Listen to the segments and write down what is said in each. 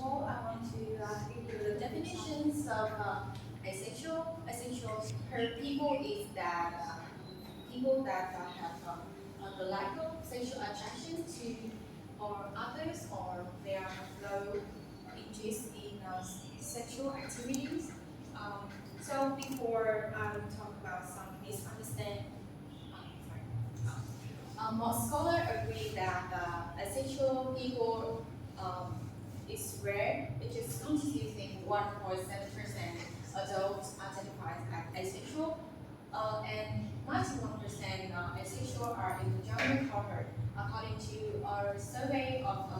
all, I want to give you the definitions of asexual. Asexual per people is that people that have the lack of sexual attraction to or others, or they are low interest in sexual activities. So before I talk about some misunderstanding, most scholars agree that asexual people is rare. It is constituting 1.7% adults identified as asexual, and 91% asexual are in the general cohort, according to our survey of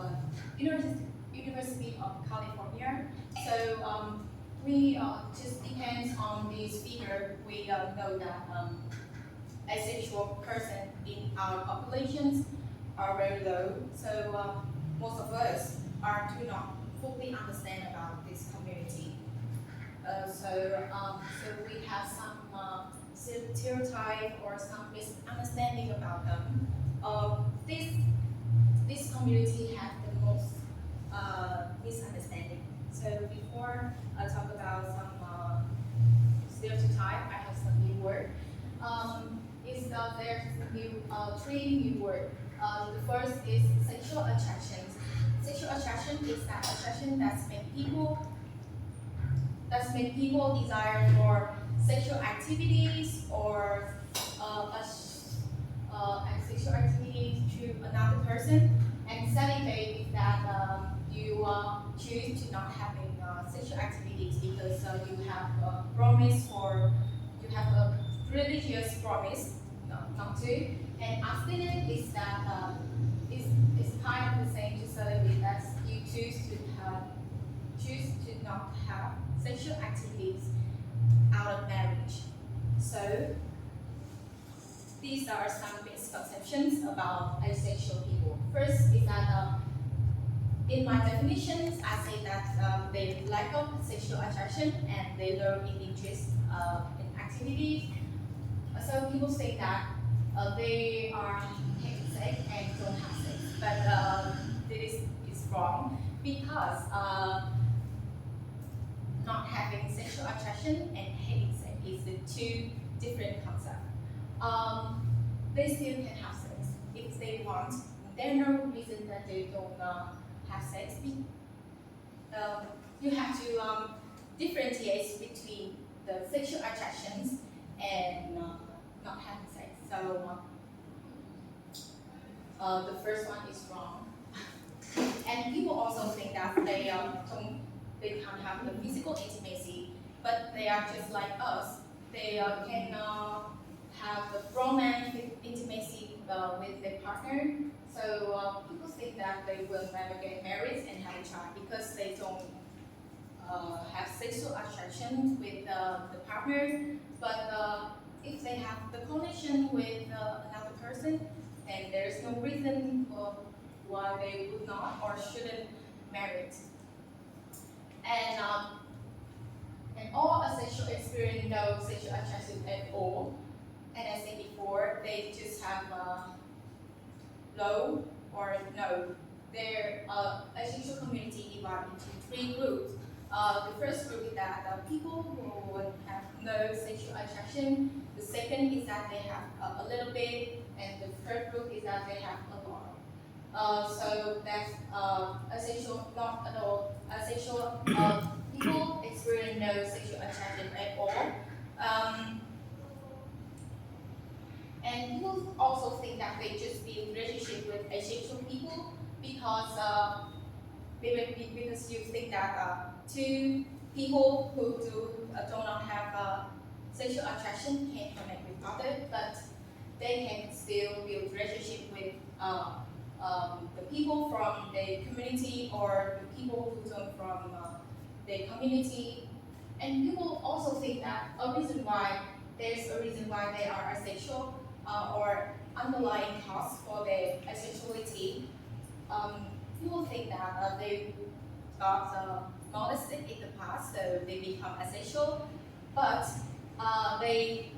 University of California. So we just depends on this figure. We know that asexual person in our populations are very low. So most of us do not fully understand about this community. So we have some stereotype or some misunderstanding about them. This community has the most misunderstanding. So before I talk about some stereotype, I have some new word. There's three new words. The first is sexual attraction. Sexual attraction is that attraction that's make people desire for sexual activities or sexual activities to another person. And second is that you choose to not having sexual activities because you have a promise or you have a religious promise not to. And abstinence is that is kind of the same to celebrate as you choose to not have sexual activities out of marriage. So these are some misconceptions about asexual people. First is that in my definitions, I say that they lack of sexual attraction and they low in interest in activities. So people say that they are having sex and don't have sex, but this is wrong because not having sexual attraction and having sex is the two different concepts. They still can have sex if they want. There's no reason that they don't have sex. You have to differentiate between the sexual attractions and not having sex. So the first one is wrong. And people also think that they can't have the physical intimacy, but they are just like us. They can have the romantic intimacy with their partner. So people think that they will never get married and have a child because they don't have sexual attraction with the partner. But if they have the connection with another person, then there is no reason why they would not or shouldn't marry. And all asexual experience no sexual attraction at all. And as I said before, they just have low or no. Their asexual community divided into three groups. The first group is that people who would have no sexual attraction. The second is that they have a little bit, and the third group is that they have a lot. So that's asexual, not at all. Asexual people experience no sexual attraction at all. And people also think that they just be in relationship with asexual people because you think that two people who do not have sexual attraction can connect with others, but they can still build relationship with the people from the community or the people who don't from the community. And people also think that there's a reason why they are asexual or underlying cause for their asexuality. People think that they got molested in the past, so they become asexual, but they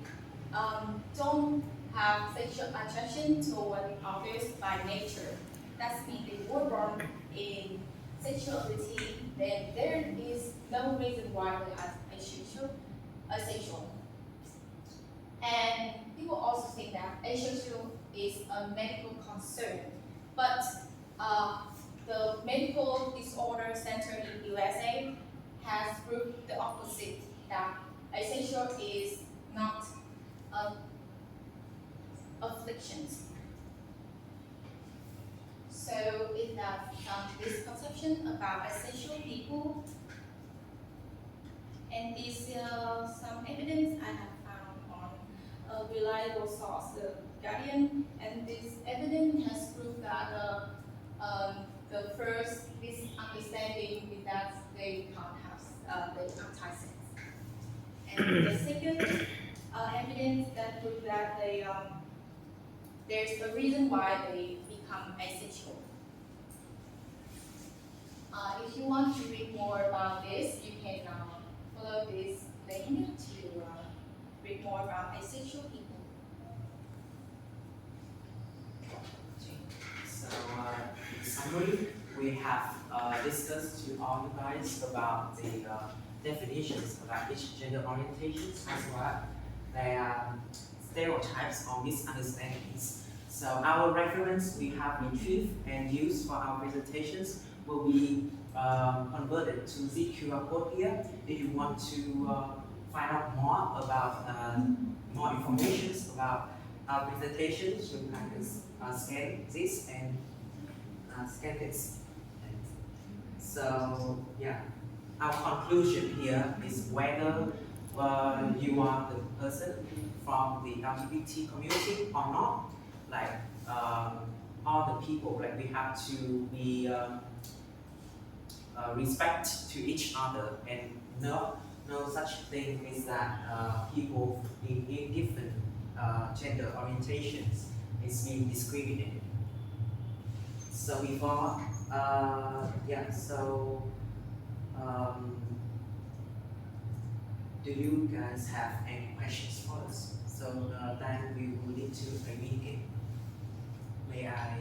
don't have sexual attraction toward others by nature. That means they were born in sexuality, then there is no reason why we are asexual. And people also think that asexual is a medical concern, but the Medical Disorder Center in USA has proved the opposite, that asexual is not an affliction. So in that misconception about asexual people, and this some evidence I have found on a reliable source, the Guardian, and this evidence has proved that the first misunderstanding is that they can't have the anti-sex, and the second evidence that proves that they there's a reason why they become asexual. If you want to read more about this, you can follow this link to read more about asexual people. So, in summary, we have discussed to all you guys about the definitions about each gender orientations as well. There are stereotypes or misunderstandings. So our reference we have retrieved and used for our presentations will be converted to the QR code here. If you want to find out more about more information about our presentations, you can scan this and scan this. So yeah, our conclusion here is whether you are the person from the LGBT community or not. Like all the people, like we have to be respect to each other, and no such thing is that people in different gender orientations is being discriminated. So before, yeah. So do you guys have any questions for us? So then we will need to begin. May I